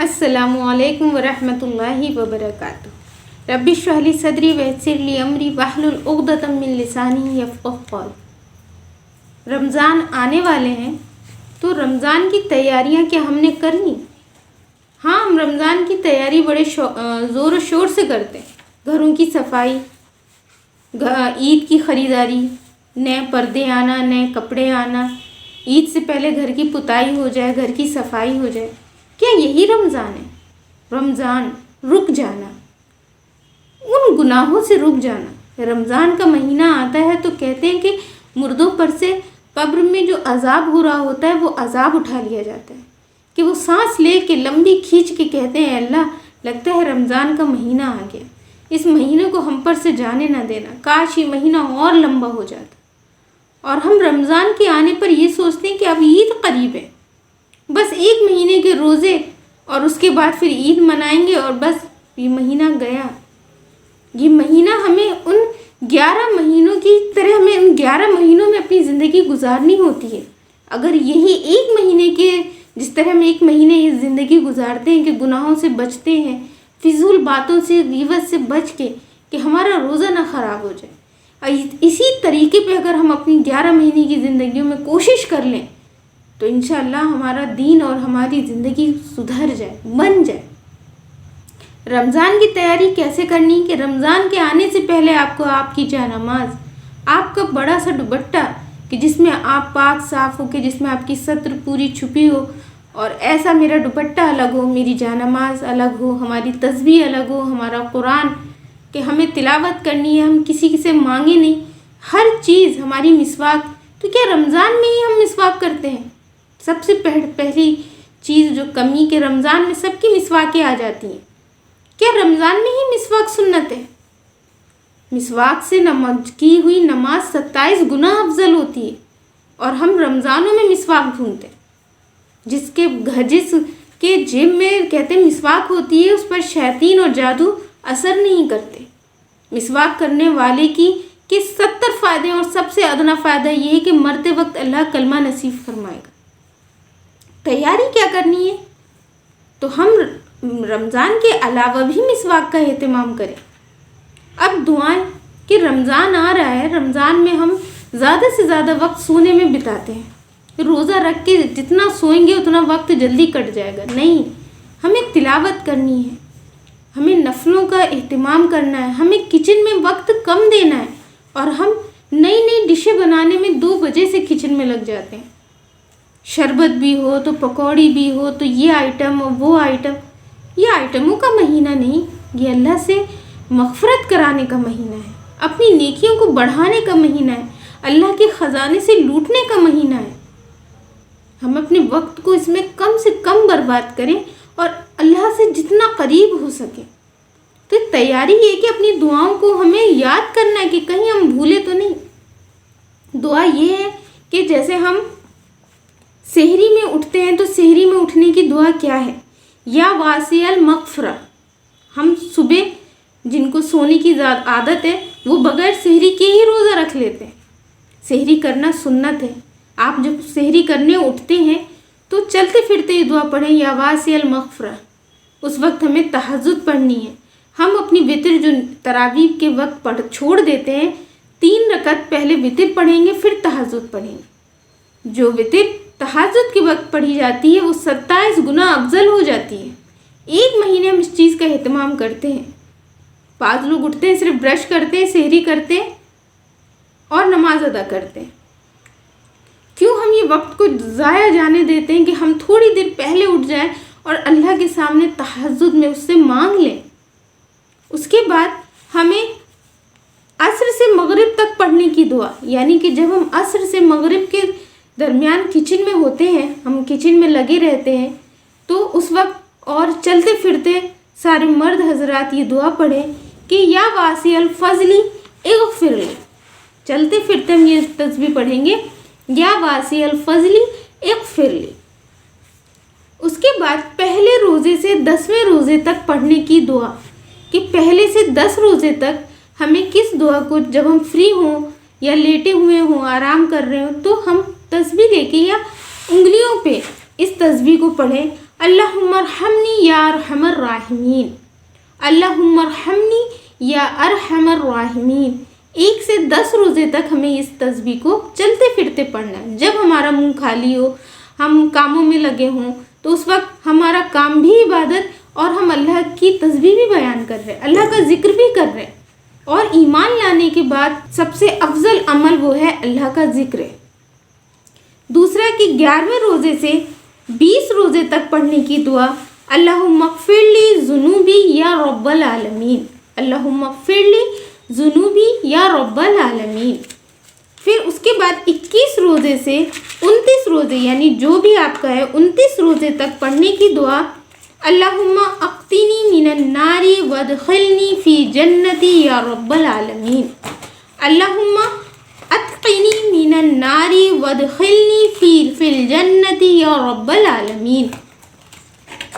अस्सलामु अलैकुम वरहमतुल्लाहि वबरकातुहू। रब्बि इश्रह ली सदरी वयस्सिर ली अमरी वहलुल उक़दतम मिन लिसानी यफ़क़हू क़ौली। रमज़ान आने वाले हैं तो रमज़ान की तैयारियां क्या हमने कर ली? हाँ, हम रमज़ान की तैयारी बड़े ज़ोर व शोर से करते हैं। घरों की सफाई, ईद की ख़रीदारी, नए पर्दे आना, नए कपड़े आना, ईद से पहले घर की पुताई हो जाए, घर की सफाई हो जाए। क्या यही रमज़ान है? रमज़ान रुक जाना, उन गुनाहों से रुक जाना। रमज़ान का महीना आता है तो कहते हैं कि मुर्दों पर से कब्र में जो अजाब हो रहा होता है वो अजाब उठा लिया जाता है, कि वो सांस ले के लंबी खींच के कहते हैं अल्लाह, लगता है रमज़ान का महीना आ गया, इस महीने को हम पर से जाने ना देना, काश ये महीना और लंबा हो जाता। और हम रमज़ान के आने पर ये सोचते हैं कि अब ईद करीब है, बस एक महीने के रोज़े और उसके बाद फिर ईद मनाएंगे और बस ये महीना गया। ये महीना हमें उन 11 महीनों की तरह हमें उन 11 महीनों में अपनी ज़िंदगी गुजारनी होती है। अगर यही एक महीने के जिस तरह हम एक महीने इस ज़िंदगी गुजारते हैं कि गुनाहों से बचते हैं, फिजूल बातों से, ग़ीबत से बच के कि हमारा रोज़ा ना ख़राब हो जाए, इसी तरीके पे अगर हम अपनी 11 महीने की ज़िंदगियों में कोशिश कर लें तो इंशाअल्लाह हमारा दीन और हमारी ज़िंदगी सुधर जाए, बन जाए। रमज़ान की तैयारी कैसे करनी कि रमज़ान के आने से पहले आपको आपकी जायनमाज़, आपका बड़ा सा दुपट्टा कि जिसमें आप पाक साफ़ हो, कि जिसमें आपकी सत्र पूरी छुपी हो, और ऐसा मेरा दुपट्टा अलग हो, मेरी जायनमाज़ अलग हो, हमारी तस्बीह अलग हो, हमारा कुरान कि हमें तिलावत करनी है, हम किसी से मांगे नहीं, हर चीज़ हमारी मिसवाक। तो क्या रमज़ान में ही हम मिसवाक करते हैं? सबसे पहली चीज़ जो कमी के रमज़ान में सबकी मिसवाकें आ जाती हैं। क्या रमज़ान में ही मिसवाक सुन्नत है? मिसवाक से नमाज की हुई नमाज 27 गुना अफजल होती है, और हम रमज़ानों में मिसवाक ढूंढते हैं। जिसके जेब में कहते हैं मिसवाक होती है, उस पर शैतान और जादू असर नहीं करते। मिसवाक करने वाले की 70 फ़ायदे, और सबसे अदना फ़ायदा ये है कि मरते वक्त अल्लाह कलमा नसीब फरमाएगा। तैयारी क्या करनी है? तो हम रमज़ान के अलावा भी मिसवाक का एहतमाम करें। अब दुआएं कि रमज़ान आ रहा है, रमज़ान में हम ज़्यादा से ज़्यादा वक्त सोने में बिताते हैं। रोज़ा रख के जितना सोएंगे उतना वक्त जल्दी कट जाएगा। नहीं, हमें तिलावत करनी है, हमें नफलों का एहतमाम करना है, हमें किचन में वक्त कम देना है। और हम नई नई डिशें बनाने में 2 बजे से किचन में लग जाते हैं। शरबत भी हो तो पकौड़ी भी हो तो ये आइटम और वो आइटम। ये आइटमों का महीना नहीं, ये अल्लाह से मग़फ़िरत कराने का महीना है, अपनी नेकियों को बढ़ाने का महीना है, अल्लाह के ख़जाने से लूटने का महीना है। हम अपने वक्त को इसमें कम से कम बर्बाद करें और अल्लाह से जितना करीब हो सके। तो तैयारी ये कि अपनी दुआओं को हमें याद करना है कि कहीं हम भूले तो नहीं। दुआ ये है कि जैसे हम सहरी में उठते हैं तो सहरी में उठने की दुआ क्या है? या वासियल मग़फ़िरा। हम सुबह जिनको सोने की आदत है वो बग़ैर सहरी के ही रोज़ा रख लेते हैं। सहरी करना सुन्नत है। आप जब सहरी करने उठते हैं तो चलते फिरते ये दुआ पढ़ें, या वासियल मग़फ़िरा। उस वक्त हमें तहज्जुद पढ़नी है। हम अपनी वितर जो तरावीह के वक्त छोड़ देते हैं, 3 रकत पहले वितर पढ़ेंगे, फिर तहज्जुद पढ़ेंगे। जो वितर तहज्जुद के वक्त पढ़ी जाती है वो 27 गुना अफजल हो जाती है। एक महीने हम इस चीज़ का एहतमाम करते हैं। बाद लोग उठते हैं, सिर्फ ब्रश करते हैं, सहरी करते हैं और नमाज अदा करते हैं। क्यों हम ये वक्त को ज़ाया जाने देते हैं कि हम थोड़ी देर पहले उठ जाएं और अल्लाह के सामने तहज्जुद में उससे मांग लें। उसके बाद हमें असर से मगरिब तक पढ़ने की दुआ, यानी कि जब हम असर से मगरिब के दरमियान किचन में होते हैं, हम किचन में लगे रहते हैं, तो उस वक्त और चलते फिरते सारे मर्द हजरात ये दुआ पढ़ें कि या वासियल फजली इग़फ़िर। चलते फिरते हम ये तस्बीह पढ़ेंगे, या वासियल फजली इग़फ़िर। उसके बाद पहले रोज़े से 10वें रोज़े तक पढ़ने की दुआ, कि पहले से 10 रोज़े तक हमें किस दुआ को, जब हम फ्री हों या लेटे हुए हों, आराम कर रहे हों, तो हम तस्बीह लेके या उंगलियों पे इस तस्बीह को पढ़ें अल्लाहुम्मा अर्हमनी या अरहमर राहिमीन, अल्लाहुम्मा अर्हमनी या अरहमर राहिमीन। 1 से 10 रोज़े तक हमें इस तस्बीह को चलते फिरते पढ़ना है। जब हमारा मुंह खाली हो, हम कामों में लगे हों, तो उस वक्त हमारा काम भी इबादत और हम अल्लाह की तस्बीह भी बयान कर रहे हैं, अल्लाह का जिक्र भी कर रहे हैं। और ईमान लाने के बाद सबसे अफजल अमल वो है अल्लाह का जिक्र है। दूसरा कि 11वें रोज़े से 20 रोज़े तक पढ़ने की दुआ, अल्लाहुम्मा ग़फ़िरली ज़ुनूबी या रब्बल आलमीन, अल्लाहुम्मा ग़फ़िरली ज़ुनूबी या रब्बल आलमीन। फिर उसके बाद 21 रोज़े से 29 रोज़े, यानी जो भी आपका है 29 रोज़े तक पढ़ने की दुआ, अल्लाहुम्मा अक़्तिनी मिनन नारी वदख़िलनी फ़ी जन्नती या रब्बल आलमीन, अल्लाहुम्मा अत्क़िनी मिनन नारी वदख़िलनी फ़िल जन्नती या रब्बल आलमीन।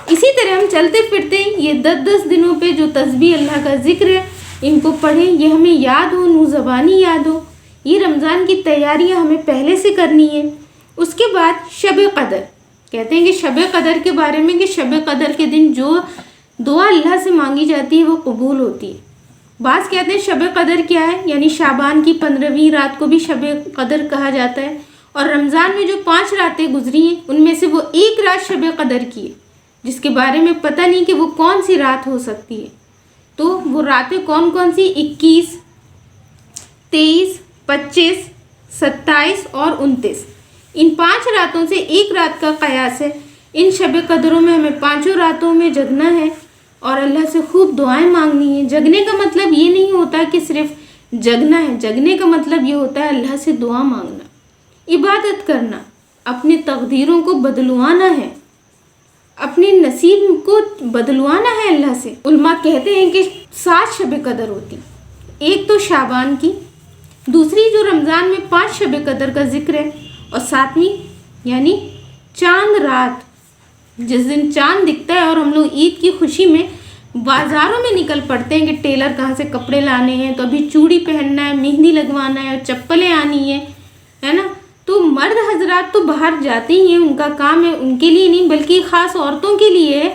इसी तरह हम चलते फिरते ये 10-10 दिनों पे जो तस्बीह अल्लाह का ज़िक्र है इनको पढ़ें, ये हमें याद हो, नू ज़बानी याद हो। ये रमज़ान की तैयारियां हमें पहले से करनी है। उसके बाद शब क़दर, कहते हैं कि शब क़दर के बारे में कि शब क़दर के दिन जो दुआ अल्लाह से मांगी जाती है वो कबूल होती है। बाज़ कहते हैं शब क़दर क्या है, यानी शाबान की 15वीं रात को भी शब क़दर कहा जाता है। और रमज़ान में जो 5 रातें गुजरी हैं उनमें से वो एक रात शब क़दर की है, जिसके बारे में पता नहीं कि वो कौन सी रात हो सकती है। तो वो रातें कौन कौन सी, 21, 23, 25, 27 और 29, इन 5 रातों से एक रात का कयास है। इन शब क़दरों में हमें 5 रातों में जगना है और अल्लाह से खूब दुआएं मांगनी है। जगने का मतलब ये नहीं होता कि सिर्फ जगना है, जगने का मतलब ये होता है अल्लाह से दुआ मांगना, इबादत करना, अपने तकदीरों को बदलवाना है, अपने नसीब को बदलवाना है अल्लाह से। उलमा कहते हैं कि 7 शब क़दर होती, एक तो शाबान की, दूसरी जो रमज़ान में 5 शब क़दर का जिक्र है, और 7वीं यानी चांद रात, जिस दिन चांद दिखता है और हम लोग ईद की खुशी में बाज़ारों में निकल पड़ते हैं कि टेलर कहाँ से कपड़े लाने हैं, तो अभी चूड़ी पहनना है, मेहंदी लगवाना है और चप्पलें आनी है ना। तो मर्द हजरात तो बाहर जाते ही हैं, उनका काम है, उनके लिए नहीं बल्कि ख़ास औरतों के लिए है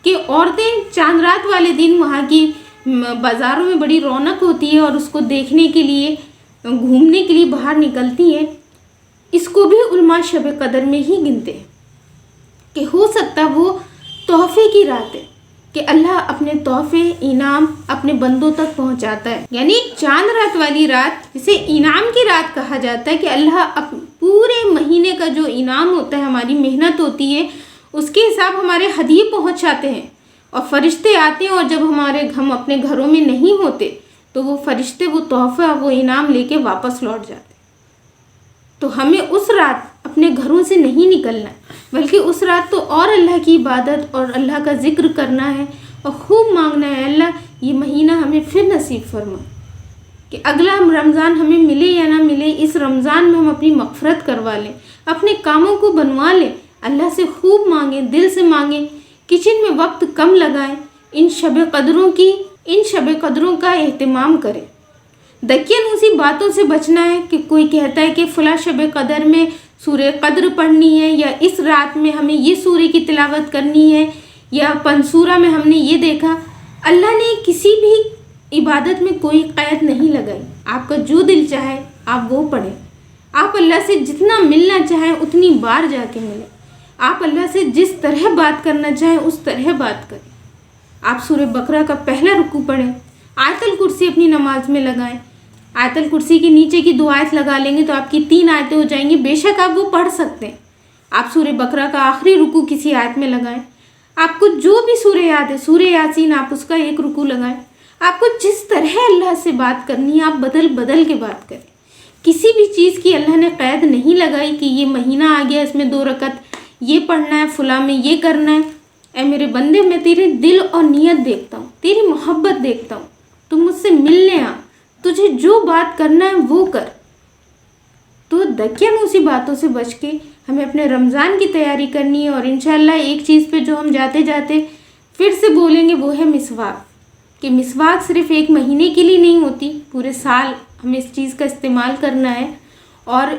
कि औरतें चांद रात वाले दिन वहाँ की बाज़ारों में बड़ी रौनक होती है और उसको देखने के लिए, घूमने के लिए बाहर निकलती हैं। इसको भी उलमा शब क़दर में ही गिनते हैं कि हो सकता वो तोहफ़े की रात है कि अल्लाह अपने तोहफ़े इनाम अपने बंदों तक पहुंचाता है। यानी चांद रात वाली रात जिसे इनाम की रात कहा जाता है कि अल्लाह पूरे महीने का जो इनाम होता है, हमारी मेहनत होती है, उसके हिसाब हमारे हदीये पहुंचाते हैं और फ़रिश्ते आते हैं। और जब हम अपने घरों में नहीं होते तो वो फ़रिश्ते वो तोहफ़ा वो इनाम लेके वापस लौट जाते हैं। तो हमें उस रात अपने घरों से नहीं निकलना है, बल्कि उस रात तो और अल्लाह की इबादत और अल्लाह का ज़िक्र करना है और खूब मांगना है, अल्लाह ये महीना हमें फिर नसीब फरमा कि अगला रमज़ान हमें मिले या ना मिले, इस रमज़ान में हम अपनी मग़फ़िरत करवा लें, अपने कामों को बनवा लें। अल्लाह से खूब मांगें, दिल से मांगें, किचन में वक्त कम लगाएं, इन शब क़दरों का एहतमाम करें। दकियानूसी बातों से बचना है कि कोई कहता है कि फ़लाँ शब क़दर में सूरह क़द्र पढ़नी है, या इस रात में हमें ये सूरह की तिलावत करनी है, या पंसूरा में हमने ये देखा। अल्लाह ने किसी भी इबादत में कोई क़ैद नहीं लगाई। आपका जो दिल चाहे आप वो पढ़ें। आप अल्लाह से जितना मिलना चाहें उतनी बार जाके मिलें। आप अल्लाह से जिस तरह बात करना चाहें उस तरह बात करें। आप सूरह बकरा का पहला रुकू पढ़ें, आयतुल कुर्सी अपनी नमाज में लगाएं। आयतुल कुर्सी के नीचे की 2 आयत लगा लेंगे तो आपकी 3 आयतें हो जाएंगी। बेशक आप वो पढ़ सकते हैं। आप सूरह बकरा का आखिरी रुकू किसी आयत में लगाएं। आपको जो भी सूरह याद है, सूरह यासीन, आप उसका एक रुकू लगाएं। आपको जिस तरह अल्लाह से बात करनी है आप बदल बदल के बात करें। किसी भी चीज़ की अल्लाह ने क़ैद नहीं लगाई कि ये महीना आ गया इसमें 2 रकत ये पढ़ना है, फुला में ये करना है। ऐ मेरे बंदे, मैं तेरे दिल और नीयत देखता हूँ, तेरी मोहब्बत देखता हूँ। तुम मुझसे मिलने आ, तुझे जो बात करना है वो कर। तो दकियानूसी बातों से बच के हमें अपने रमज़ान की तैयारी करनी है। और इंशाअल्लाह एक चीज़ पे जो हम जाते जाते फिर से बोलेंगे वो है मिसवाक, कि मिसवाक सिर्फ एक महीने के लिए नहीं होती, पूरे साल हमें इस चीज़ का इस्तेमाल करना है और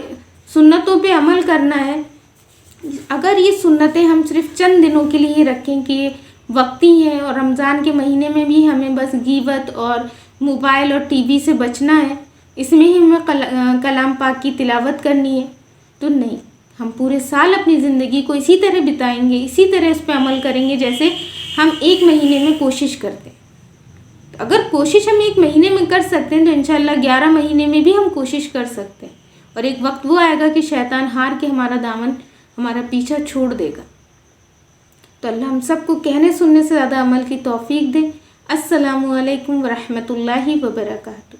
सुन्नतों पे अमल करना है। اگر یہ سنتیں ہم صرف چند دنوں کے لیے رکھیں کہ یہ وقتی ہیں اور رمضان کے مہینے میں بھی ہمیں بس غیبت اور موبائل اور ٹی وی سے بچنا ہے، اس میں ہی ہمیں کلام پاک کی تلاوت کرنی ہے، تو نہیں، ہم پورے سال اپنی زندگی کو اسی طرح بتائیں گے، اسی طرح اس پہ عمل کریں گے جیسے ہم ایک مہینے میں کوشش کرتے ہیں۔ اگر کوشش ہم ایک مہینے میں کر سکتے ہیں تو انشاءاللہ 11 مہینے میں بھی ہم کوشش کر سکتے ہیں، اور ایک وقت وہ آئے گا کہ شیطان ہار کے ہمارا دامن، ہمارا پیچھا چھوڑ دے گا۔ تو اللہ ہم سب کو کہنے سننے سے زیادہ عمل کی توفیق دے۔ السلام علیکم ورحمۃ اللہ وبرکاتہ۔